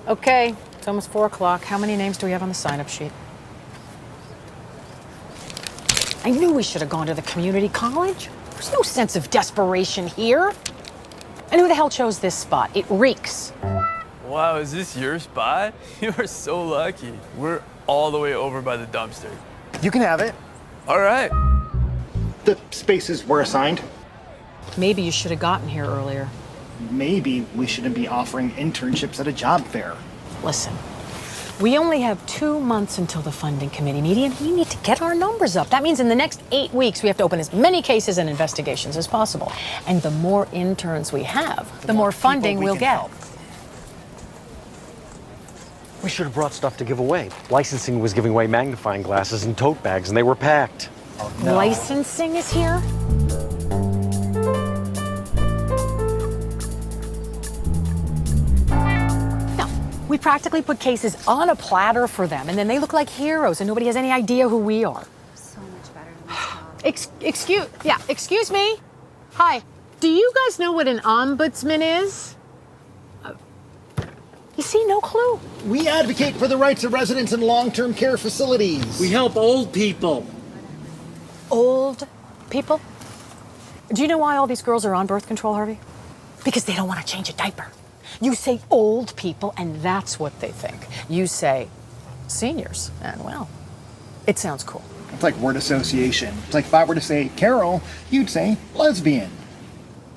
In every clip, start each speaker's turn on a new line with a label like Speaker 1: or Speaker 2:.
Speaker 1: Okay, it's almost 4 o'clock. How many names do we have on the sign-up sheet? I knew we should have gone to the community college. There's no sense of desperation here. And who the hell chose this spot? It reeks.
Speaker 2: Wow, is this your spot? You are so lucky. We're all the way over by the dumpster.
Speaker 3: You can have it.
Speaker 2: All right.
Speaker 3: The spaces were assigned.
Speaker 1: Maybe you should have gotten here earlier.
Speaker 3: Maybe we shouldn't be offering internships at a job fair.
Speaker 1: Listen, we only have 2 months until the funding committee meeting, and we need to get our numbers up. That means in the next 8 weeks, we have to open as many cases and investigations as possible. And the more interns we have, the more funding we'll get.
Speaker 3: Help.
Speaker 4: We should have brought stuff to give away. Licensing was giving away magnifying glasses and tote bags, and they were packed.
Speaker 3: Oh, no.
Speaker 1: Licensing is here? We practically put cases on a platter for them, and then they look like heroes, and nobody has any idea who we are.
Speaker 5: So much better than this job.
Speaker 1: Excuse me. Hi. Do you guys know what an ombudsman is? You see, no clue.
Speaker 3: We advocate for the rights of residents in long-term care facilities.
Speaker 6: We help old people.
Speaker 1: Old people? Do you know why all these girls are on birth control, Harvey? Because they don't want to change a diaper. You say old people, and that's what they think. You say seniors, and well, it sounds cool.
Speaker 3: It's like word association. It's like if I were to say Carol, you'd say lesbian.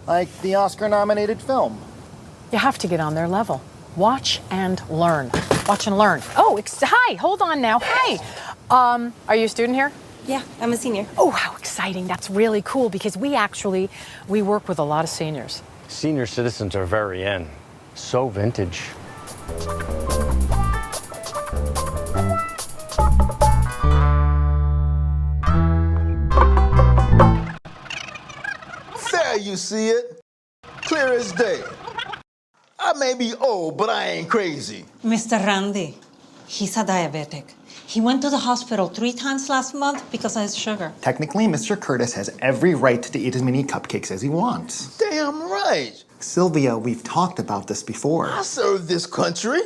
Speaker 3: Like the Oscar-nominated film.
Speaker 1: You have to get on their level. Watch and learn. Watch and learn. Oh, hi, hold on now. Hi. Are you a student here?
Speaker 5: Yeah, I'm a senior.
Speaker 1: Oh, how exciting. That's really cool because we work with a lot of seniors.
Speaker 4: Senior citizens are very in. So vintage.
Speaker 7: There you see it. Clear as day. I may be old, but I ain't crazy.
Speaker 8: Mr. Randy, he's a diabetic. He went to the hospital 3 times last month because of his sugar.
Speaker 3: Technically, Mr. Curtis has every right to eat as many cupcakes as he wants.
Speaker 7: Damn right.
Speaker 3: Sylvia, we've talked about this before.
Speaker 7: I served this country.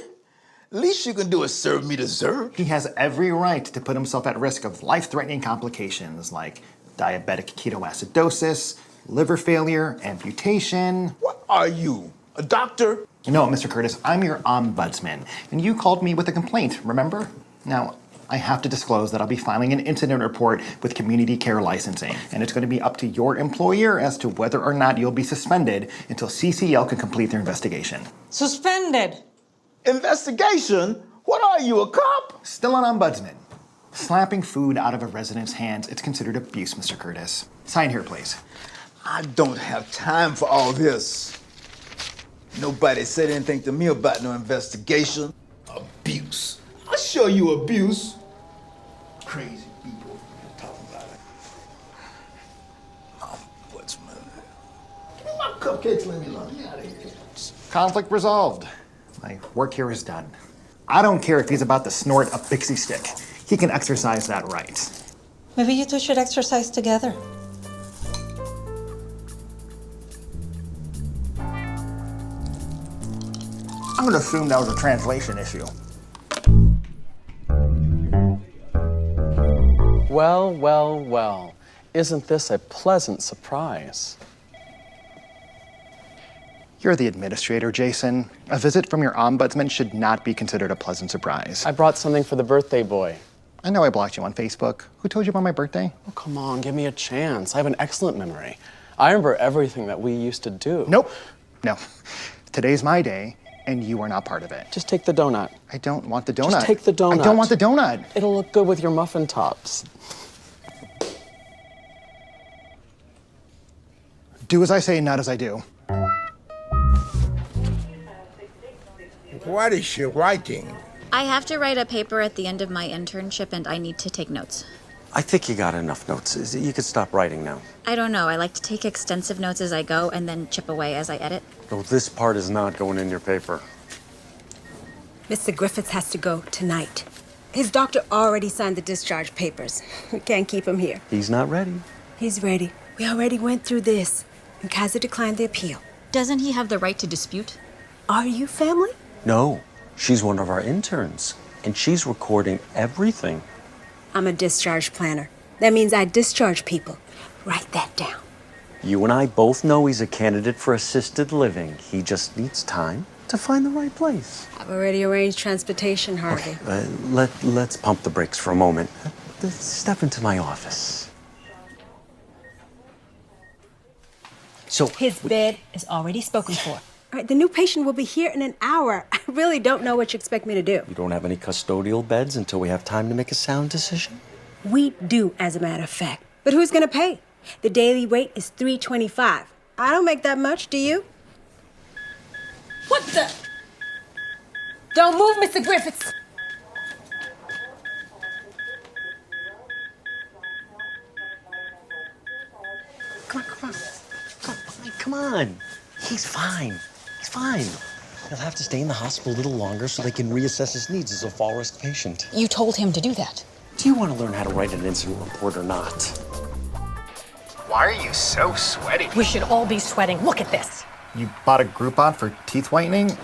Speaker 7: Least you can do is serve me dessert.
Speaker 3: He has every right to put himself at risk of life-threatening complications like diabetic ketoacidosis, liver failure, amputation.
Speaker 7: What are you, a doctor?
Speaker 3: No, Mr. Curtis, I'm your ombudsman, and you called me with a complaint, remember? Now, I have to disclose that I'll be filing an incident report with community care licensing, and it's going to be up to your employer as to whether or not you'll be suspended until CCL can complete their investigation.
Speaker 8: Suspended.
Speaker 7: Investigation? What are you, a cop?
Speaker 3: Still an ombudsman. Slapping food out of a resident's hands, it's considered abuse, Mr. Curtis. Sign here, please.
Speaker 7: I don't have time for all this. Nobody said anything to me about no investigation. Abuse. I'll show you abuse. Crazy people talking about it. Ombudsman. Give me my cupcakes, let me alone. Get out of here.
Speaker 3: Conflict resolved. My work here is done. I don't care if he's about to snort a pixie stick. He can exercise that right.
Speaker 8: Maybe you two should exercise together.
Speaker 3: I'm gonna assume that was a translation issue.
Speaker 6: Well, well, well. Isn't this a pleasant surprise?
Speaker 3: You're the administrator, Jason. A visit from your ombudsman should not be considered a pleasant surprise.
Speaker 6: I brought something for the birthday boy.
Speaker 3: I know I blocked you on Facebook. Who told you about my birthday?
Speaker 6: Oh, come on, give me a chance. I have an excellent memory. I remember everything that we used to do.
Speaker 3: Nope. No. Today's my day, and you are not part of it.
Speaker 6: Just take the donut.
Speaker 3: I don't want the donut.
Speaker 6: Just take the donut.
Speaker 3: I don't want the donut.
Speaker 6: It'll look good with your muffin tops.
Speaker 3: Do as I say, not as I do.
Speaker 7: What is she writing?
Speaker 5: I have to write a paper at the end of my internship, and I need to take notes.
Speaker 4: I think you got enough notes. You could stop writing now.
Speaker 9: I don't know. I like to take extensive notes as I go and then chip away as I edit.
Speaker 4: Though this part is not going in your paper.
Speaker 5: Mr. Griffiths has to go tonight. His doctor already signed the discharge papers. We can't keep him here.
Speaker 4: He's not ready.
Speaker 5: He's ready. We already went through this. And Kaiser declined the appeal.
Speaker 9: Doesn't he have the right to dispute?
Speaker 5: Are you family?
Speaker 4: No, she's one of our interns, and she's recording everything.
Speaker 5: I'm a discharge planner. That means I discharge people. Write that down.
Speaker 4: You and I both know he's a candidate for assisted living. He just needs time to find the right place.
Speaker 5: I've already arranged transportation, Harvey.
Speaker 4: Let's pump the brakes for a moment. Step into my office. So
Speaker 5: His bed is already spoken for. All right, the new patient will be here in an hour. I really don't know what you expect me to do.
Speaker 4: you don't have any custodial beds until we have time to make a sound decision?
Speaker 5: We do, as a matter of fact. But who's gonna pay? The daily rate is $3.25. I don't make that much, do you? What the? Don't move, Mr. Griffiths.
Speaker 4: Come on. He's fine. He's fine. He'll have to stay in the hospital a little longer so they can reassess his needs as a fall risk patient.
Speaker 1: You told him to do that.
Speaker 4: Do you want to learn how to write an incident report or not?
Speaker 3: Why are you so sweaty?
Speaker 1: We should all be sweating. Look at this.
Speaker 3: You bought a Groupon for teeth whitening?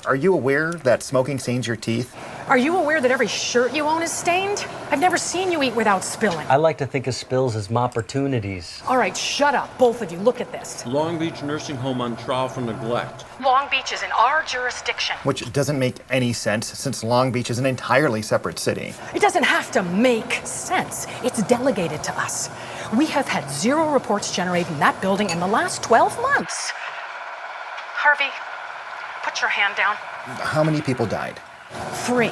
Speaker 3: Are you aware that smoking stains your teeth?
Speaker 1: Are you aware that every shirt you own is stained? I've never seen you eat without spilling.
Speaker 10: I like to think of spills as opportunities.
Speaker 1: All right, shut up, both of you. Look at this.
Speaker 11: Long Beach nursing home on trial for neglect.
Speaker 1: Long Beach is in our jurisdiction.
Speaker 3: Which doesn't make any sense since Long Beach is an entirely separate city.
Speaker 1: It doesn't have to make sense. It's delegated to us. We have had 0 reports generated in that building in the last 12 months. Harvey, put your hand down.
Speaker 3: How many people died?
Speaker 1: 3.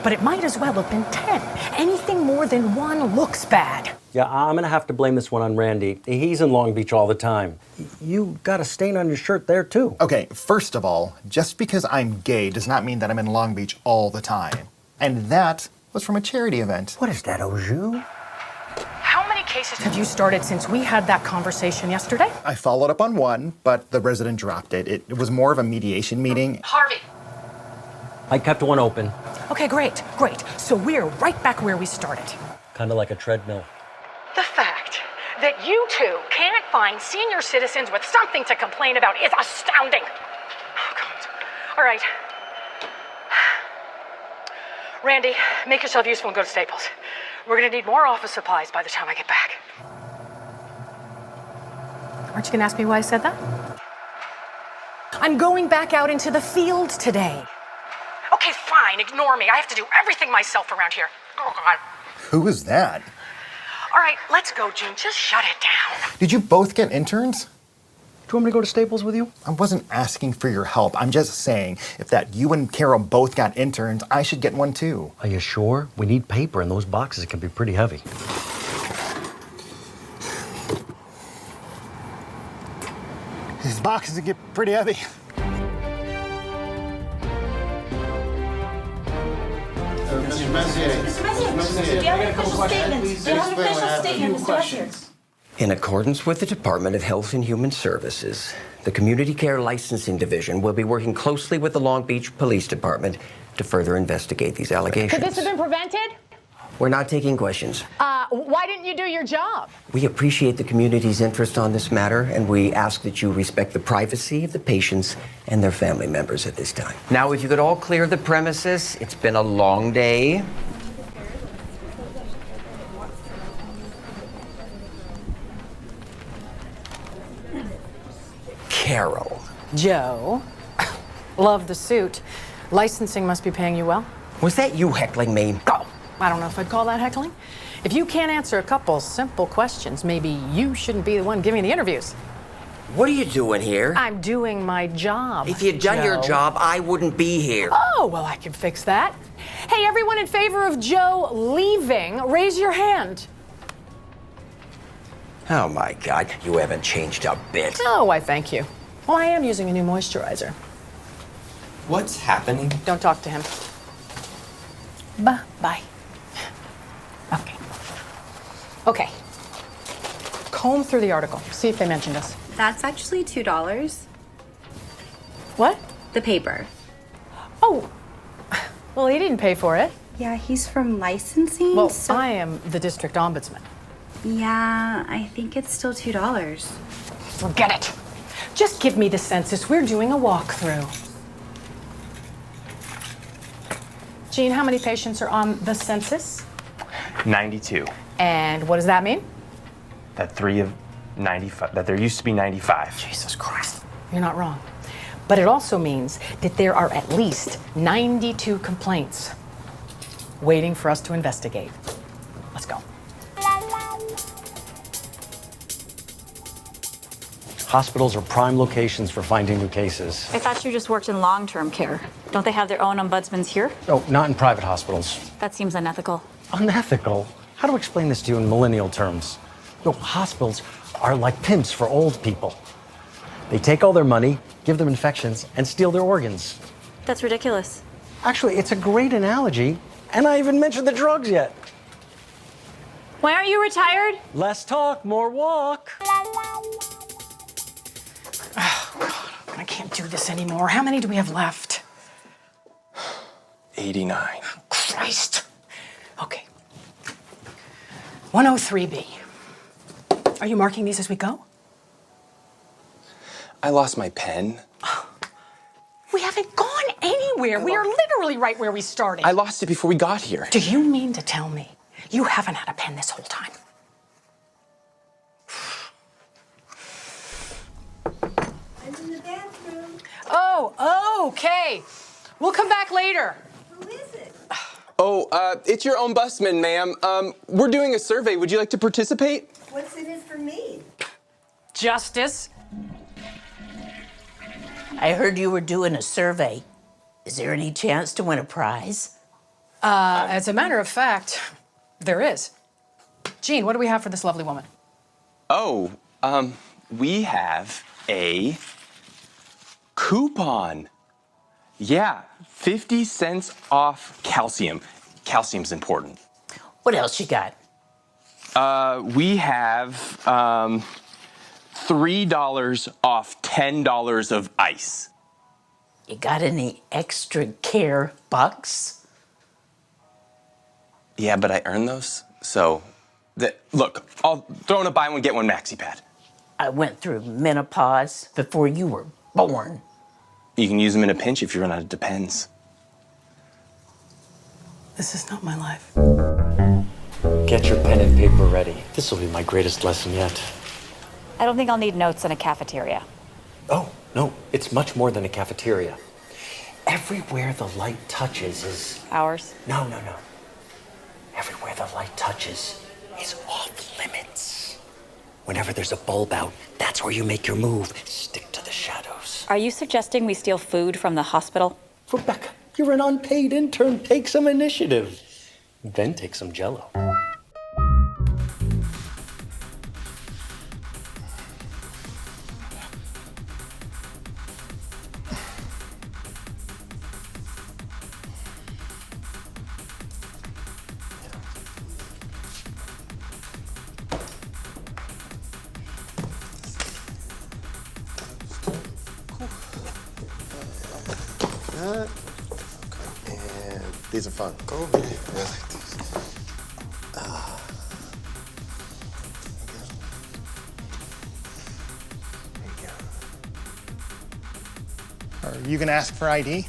Speaker 1: But it might as well have been 10. Anything more than 1 looks bad.
Speaker 10: Yeah, I'm gonna have to blame this one on Randy. He's in Long Beach all the time. You got a stain on your shirt there, too.
Speaker 3: Okay, first of all, just because I'm gay does not mean that I'm in Long Beach all the time. And that was from a charity event.
Speaker 10: What is that, au jus?
Speaker 1: How many cases have you started since we had that conversation yesterday?
Speaker 3: I followed up on one, but the resident dropped it. It was more of a mediation meeting.
Speaker 1: Harvey.
Speaker 10: I kept one open.
Speaker 1: Okay, great. So we're right back where we started.
Speaker 10: Kind of like a treadmill.
Speaker 1: The fact that you two can't find senior citizens with something to complain about is astounding. Oh, God. All right. Randy, make yourself useful and go to Staples. We're gonna need more office supplies by the time I get back. Aren't you gonna ask me why I said that? I'm going back out into the field today. Okay, fine, ignore me. I have to do everything myself around here. Oh, God.
Speaker 3: Who was that?
Speaker 1: All right, let's go, June. Just shut it down.
Speaker 3: Did you both get interns?
Speaker 4: Do you want me to go to Staples with you?
Speaker 3: I wasn't asking for your help. I'm just saying, if that you and Carol both got interns, I should get one too.
Speaker 10: Are you sure? We need paper, and those boxes can be pretty heavy.
Speaker 3: These boxes get pretty heavy.
Speaker 8: Mr. Messier, do you have an official statement? Do you have an official statement, Mr. Messier?
Speaker 12: In accordance with the Department of Health and Human Services, the Community Care Licensing Division will be working closely with the Long Beach Police Department to further investigate these allegations.
Speaker 5: Could this have been prevented?
Speaker 12: We're not taking questions.
Speaker 5: Why didn't you do your job?
Speaker 12: We appreciate the community's interest on this matter, and we ask that you respect the privacy of the patients and their family members at this time. Now, if you could all clear the premises, it's been a long day. Carol.
Speaker 1: Joe, love the suit. Licensing must be paying you well.
Speaker 12: Was that you heckling me?
Speaker 1: Oh, I don't know if I'd call that heckling. If you can't answer a couple simple questions, maybe you shouldn't be the one giving the interviews.
Speaker 12: What are you doing here?
Speaker 1: I'm doing my job.
Speaker 12: If you'd done your job, I wouldn't be here.
Speaker 1: Oh, well, I can fix that. Hey, everyone in favor of Joe leaving, raise your hand.
Speaker 12: Oh my God, you haven't changed a bit.
Speaker 1: Oh, why, thank you. Well, I am using a new moisturizer.
Speaker 12: What's happening?
Speaker 1: Don't talk to him. Bye. Okay. Comb through the article. See if they mentioned us.
Speaker 9: That's actually $2.
Speaker 1: What?
Speaker 9: The paper.
Speaker 1: Oh. Well, he didn't pay for it.
Speaker 9: Yeah, he's from licensing.
Speaker 1: Well,
Speaker 9: so...
Speaker 1: I am the district ombudsman.
Speaker 9: Yeah, I think it's still $2.
Speaker 1: Forget it. Just give me the census. We're doing a walkthrough. Jean, how many patients are on the census?
Speaker 13: 92.
Speaker 1: And what does that mean?
Speaker 13: That 3 of 95, that there used to be 95.
Speaker 1: Jesus Christ. You're not wrong. But it also means that there are at least 92 complaints waiting for us to investigate. Let's go.
Speaker 10: Hospitals are prime locations for finding new cases.
Speaker 9: I thought you just worked in long-term care. Don't they have their own ombudsmans here?
Speaker 10: Oh, not in private hospitals.
Speaker 9: That seems unethical.
Speaker 10: Unethical? How do I explain this to you in millennial terms? No, hospitals are like pimps for old people. They take all their money, give them infections, and steal their organs.
Speaker 9: That's ridiculous.
Speaker 10: Actually, it's a great analogy, and I haven't mentioned the drugs yet.
Speaker 9: Why aren't you retired?
Speaker 10: Less talk, more walk.
Speaker 1: Oh, God, I can't do this anymore. How many do we have left?
Speaker 13: 89.
Speaker 1: Christ. Okay. 103B. Are you marking these as we go?
Speaker 13: I lost my pen.
Speaker 1: We haven't gone anywhere. We are literally right where we started.
Speaker 13: I lost it before we got here.
Speaker 1: Do you mean to tell me you haven't had a pen this whole time?
Speaker 5: I'm in the bathroom.
Speaker 1: Oh, okay. We'll come back later.
Speaker 5: Who is it?
Speaker 13: Oh, it's your ombudsman, ma'am. We're doing a survey. Would you like to participate?
Speaker 5: What's in it for me?
Speaker 1: Justice.
Speaker 14: I heard you were doing a survey. Is there any chance to win a prize?
Speaker 1: As a matter of fact, there is. Jean, what do we have for this lovely woman?
Speaker 13: Oh, we have a coupon. Yeah, 50 cents off calcium. Calcium's important.
Speaker 14: What else you got?
Speaker 13: We have $3 off $10 of ice.
Speaker 14: You got any extra care bucks?
Speaker 13: Yeah, but I earned those. So, look, I'll throw in a buy one, get one maxi pad.
Speaker 14: I went through menopause before you were born.
Speaker 13: You can use them in a pinch if you run out of Depends.
Speaker 1: This is not my life.
Speaker 10: Get your pen and paper ready. This will be my greatest lesson yet.
Speaker 9: I don't think I'll need notes in a cafeteria.
Speaker 10: Oh, no, it's much more than a cafeteria. Everywhere the light touches is...
Speaker 9: Ours?
Speaker 10: No. Everywhere the light touches is off limits. Whenever there's a bulb out, that's where you make your move. Stick to the shadows.
Speaker 9: Are you suggesting we steal food from the hospital?
Speaker 10: Rebecca, you're an unpaid intern. Take some initiative. Then take some Jell-O.
Speaker 15: And these are fun. Go over here. I like these.
Speaker 3: Are you gonna ask for ID?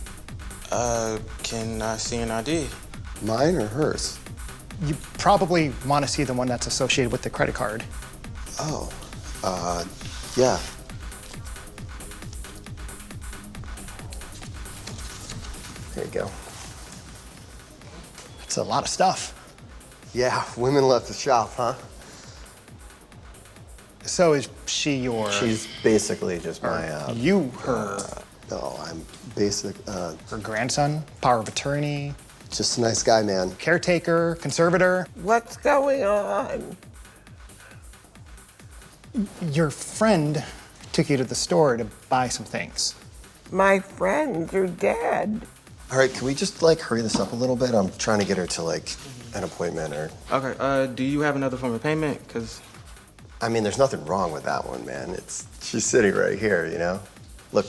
Speaker 15: Can I see an ID? Mine or hers?
Speaker 3: You probably want to see the one that's associated with the credit card.
Speaker 15: Oh, yeah. There you go.
Speaker 3: It's a lot of stuff.
Speaker 15: Yeah, women left the shop, huh?
Speaker 3: So is she your...
Speaker 15: She's basically just my,
Speaker 3: you, her...
Speaker 15: no, I'm basic,
Speaker 3: her grandson, power of attorney...
Speaker 15: Just a nice guy, man.
Speaker 3: Caretaker, conservator.
Speaker 16: What's going on?
Speaker 3: Your friend took you to the store to buy some things.
Speaker 16: My friends are dead.
Speaker 15: All right, can we just, hurry this up a little bit? I'm trying to get her to, an appointment or...
Speaker 6: Okay, do you have another form of payment? Because...
Speaker 15: I mean, there's nothing wrong with that one, man. She's sitting right here, you know? Look,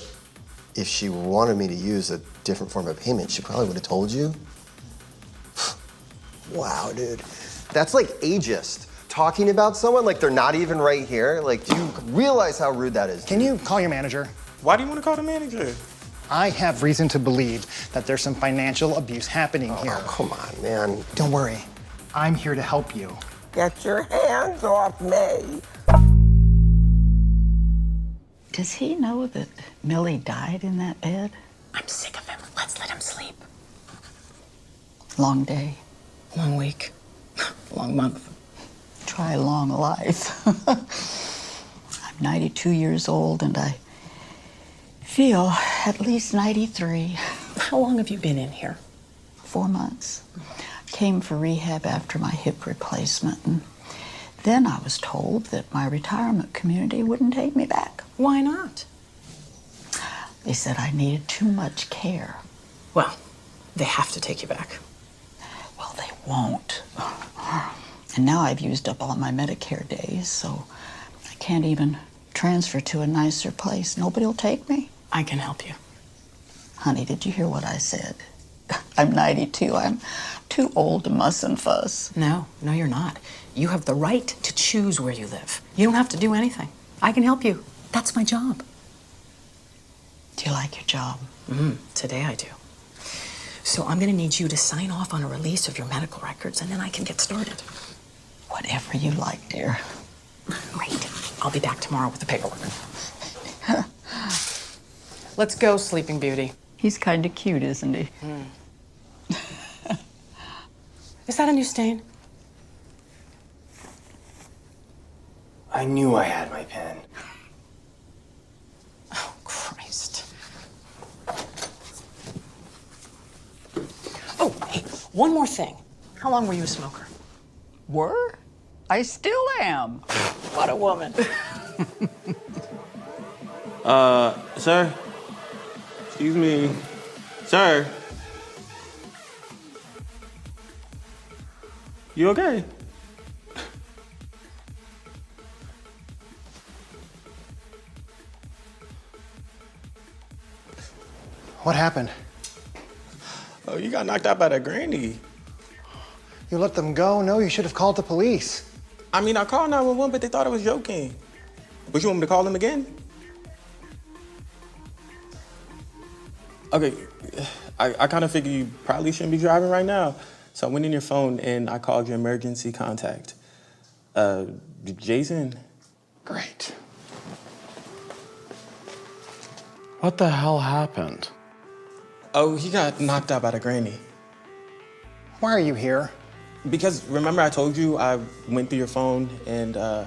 Speaker 15: if she wanted me to use a different form of payment, she probably would have told you. Wow, dude. That's like ageist. Talking about someone like they're not even right here. Like, do you realize how rude that is?
Speaker 3: Can you call your manager?
Speaker 6: Why do you want to call the manager?
Speaker 3: I have reason to believe that there's some financial abuse happening here.
Speaker 15: Oh, come on, man.
Speaker 3: Don't worry. I'm here to help you.
Speaker 16: Get your hands off me.
Speaker 14: Does he know that Millie died in that bed?
Speaker 1: I'm sick of him. Let's let him sleep.
Speaker 14: Long day.
Speaker 1: Long week. Long month.
Speaker 14: Try a long life. I'm 92 years old and I feel at least 93.
Speaker 1: How long have you been in here?
Speaker 14: 4 months. Came for rehab after my hip replacement, and then I was told that my retirement community wouldn't take me back.
Speaker 1: Why not?
Speaker 14: They said I needed too much care.
Speaker 1: Well, they have to take you back.
Speaker 14: Well, they won't. And now I've used up all my Medicare days, so I can't even transfer to a nicer place. Nobody will take me.
Speaker 1: I can help you.
Speaker 14: Honey, did you hear what I said? I'm 92. I'm too old to muss and fuss.
Speaker 1: No, you're not. You have the right to choose where you live. You don't have to do anything. I can help you. That's my job.
Speaker 14: Do you like your job?
Speaker 1: Today I do. So I'm gonna need you to sign off on a release of your medical records, and then I can get started.
Speaker 14: Whatever you like, dear.
Speaker 1: Great. I'll be back tomorrow with the paperwork. Let's go, Sleeping Beauty.
Speaker 14: He's kind of cute, isn't he?
Speaker 1: Is that a new stain?
Speaker 17: I knew I had my pen.
Speaker 1: Oh, Christ. Oh, hey, one more thing. How long were you a smoker?
Speaker 14: Were? I still am. What a woman.
Speaker 6: Sir? Excuse me. Sir? You okay?
Speaker 3: What happened?
Speaker 6: Oh, you got knocked out by that granny.
Speaker 3: You let them go? No, you should have called the police.
Speaker 6: I mean, I called 911, but they thought I was joking. But you want me to call them again? Okay, I kind of figured you probably shouldn't be driving right now. So I went in your phone and I called your emergency contact. Jason?
Speaker 3: Great.
Speaker 6: What the hell happened? Oh, he got knocked out by the granny.
Speaker 3: Why are you here?
Speaker 6: Because remember I told you I went through your phone and I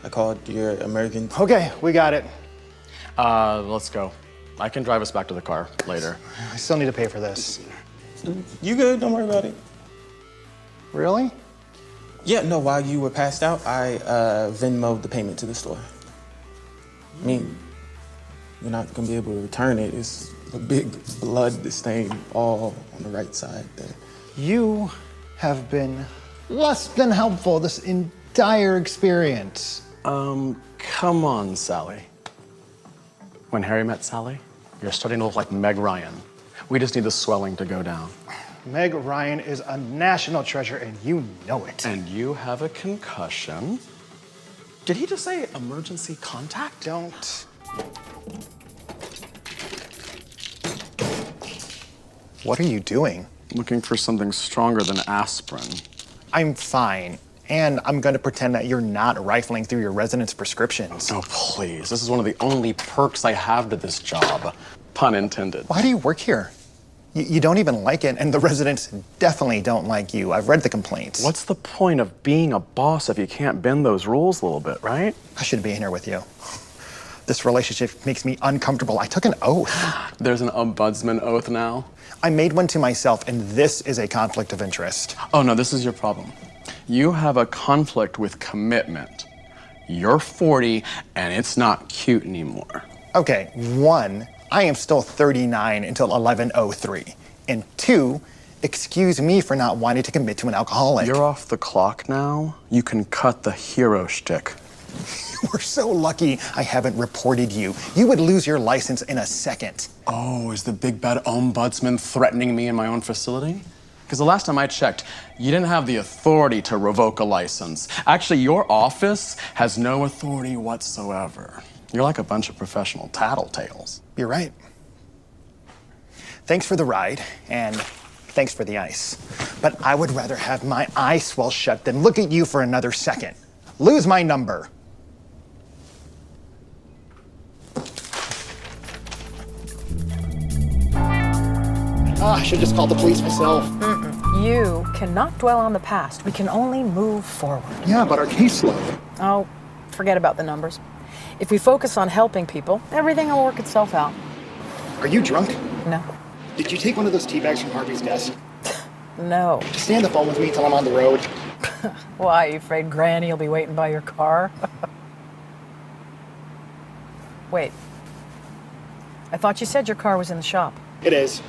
Speaker 6: called your emergency.
Speaker 3: Okay, we got it.
Speaker 6: Let's go. I can drive us back to the car later.
Speaker 3: I still need to pay for this.
Speaker 6: You good, don't worry about it.
Speaker 3: Really?
Speaker 6: Yeah, no, while you were passed out, I Venmo'd the payment to the store. I mean, you're not gonna be able to return it. It's a big blood stain all on the right side there.
Speaker 3: You have been less than helpful this entire experience.
Speaker 6: Come on, Sally. When Harry met Sally, you're starting to look like Meg Ryan. We just need the swelling to go down.
Speaker 3: Meg Ryan is a national treasure, and you know it.
Speaker 6: And you have a concussion. Did he just say emergency contact?
Speaker 3: Don't. What are you doing?
Speaker 6: Looking for something stronger than aspirin.
Speaker 3: I'm fine. And I'm gonna pretend that you're not rifling through your residents' prescriptions.
Speaker 6: Oh, please. This is one of the only perks I have to this job. Pun intended.
Speaker 3: Why do you work here? You don't even like it, and the residents definitely don't like you. I've read the complaints.
Speaker 6: What's the point of being a boss if you can't bend those rules a little bit, right?
Speaker 3: I shouldn't be in here with you. This relationship makes me uncomfortable. I took an oath.
Speaker 6: There's an ombudsman oath now.
Speaker 3: I made one to myself, and this is a conflict of interest.
Speaker 6: Oh, no, this is your problem. You have a conflict with commitment. You're 40, and it's not cute anymore.
Speaker 3: Okay, 1, I am still 39 until 11:03. And 2, excuse me for not wanting to commit to an alcoholic.
Speaker 18: You're off the clock now. You can cut the hero shtick.
Speaker 3: We're so lucky I haven't reported you. You would lose your license in a second.
Speaker 18: Oh, is the big bad ombudsman threatening me in my own facility? Because the last time I checked, you didn't have the authority to revoke a license. Actually, your office has no authority whatsoever. You're like a bunch of professional tattletales.
Speaker 3: You're right. Thanks for the ride, and thanks for the ice. But I would rather have my eyes swell shut than look at you for another second. Lose my number. I should just call the police myself.
Speaker 1: You cannot dwell on the past. We can only move forward.
Speaker 3: Yeah, but our caseload.
Speaker 1: Oh, forget about the numbers. If we focus on helping people, everything will work itself out.
Speaker 3: Are you drunk?
Speaker 1: No.
Speaker 3: Did you take one of those tea bags from Harvey's desk?
Speaker 1: No.
Speaker 3: Just stay on the phone with me till I'm on the road.
Speaker 1: Why, you afraid Granny will be waiting by your car? Wait. I thought you said your car was in the shop.
Speaker 3: It is.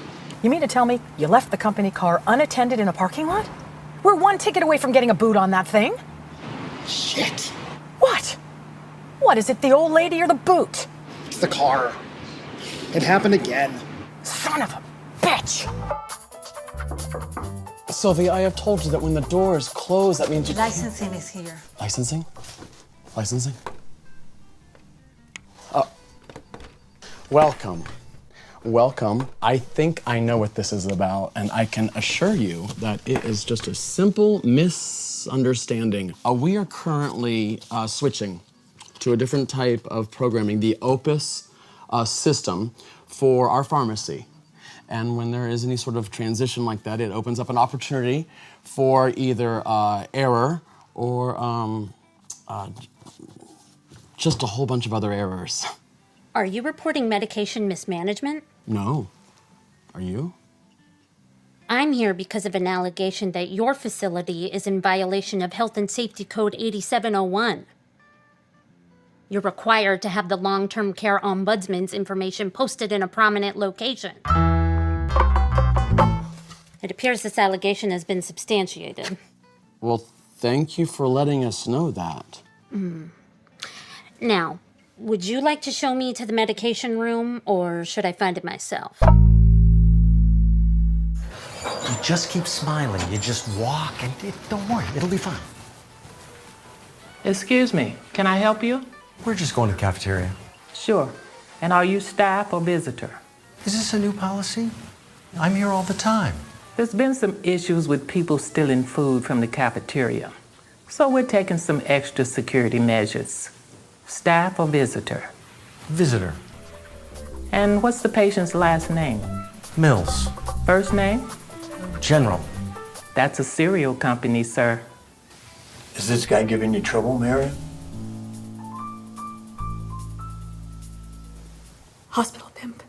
Speaker 1: You mean to tell me you left the company car unattended in a parking lot? We're one ticket away from getting a boot on that thing.
Speaker 3: Shit.
Speaker 1: What? What, is it the old lady or the boot?
Speaker 3: It's the car. It happened again.
Speaker 1: Son of a bitch!
Speaker 18: Sylvia, I have told you that when the door is closed, that means you...
Speaker 8: Licensing is here.
Speaker 18: Licensing? Licensing? Welcome. Welcome. I think I know what this is about, and I can assure you that it is just a simple misunderstanding. We are currently switching to a different type of programming, the Opus system for our pharmacy. And when there is any sort of transition like that, it opens up an opportunity for either error or just a whole bunch of other errors.
Speaker 19: Are you reporting medication mismanagement?
Speaker 18: No. Are you?
Speaker 19: I'm here because of an allegation that your facility is in violation of Health and Safety Code 8701. You're required to have the long-term care ombudsman's information posted in a prominent location. It appears this allegation has been substantiated.
Speaker 18: Well, thank you for letting us know that.
Speaker 19: Now, would you like to show me to the medication room, or should I find it myself?
Speaker 10: You just keep smiling. You just walk, and don't worry, it'll be fine.
Speaker 20: Excuse me, can I help you?
Speaker 10: We're just going to the cafeteria.
Speaker 20: Sure. And are you staff or visitor?
Speaker 10: Is this a new policy? I'm here all the time.
Speaker 20: There's been some issues with people stealing food from the cafeteria. So we're taking some extra security measures. Staff or visitor?
Speaker 10: Visitor.
Speaker 20: And what's the patient's last name?
Speaker 10: Mills.
Speaker 20: First name?
Speaker 10: General.
Speaker 20: That's a cereal company, sir.
Speaker 17: Is this guy giving you trouble, Mary?
Speaker 5: Hospital pimp.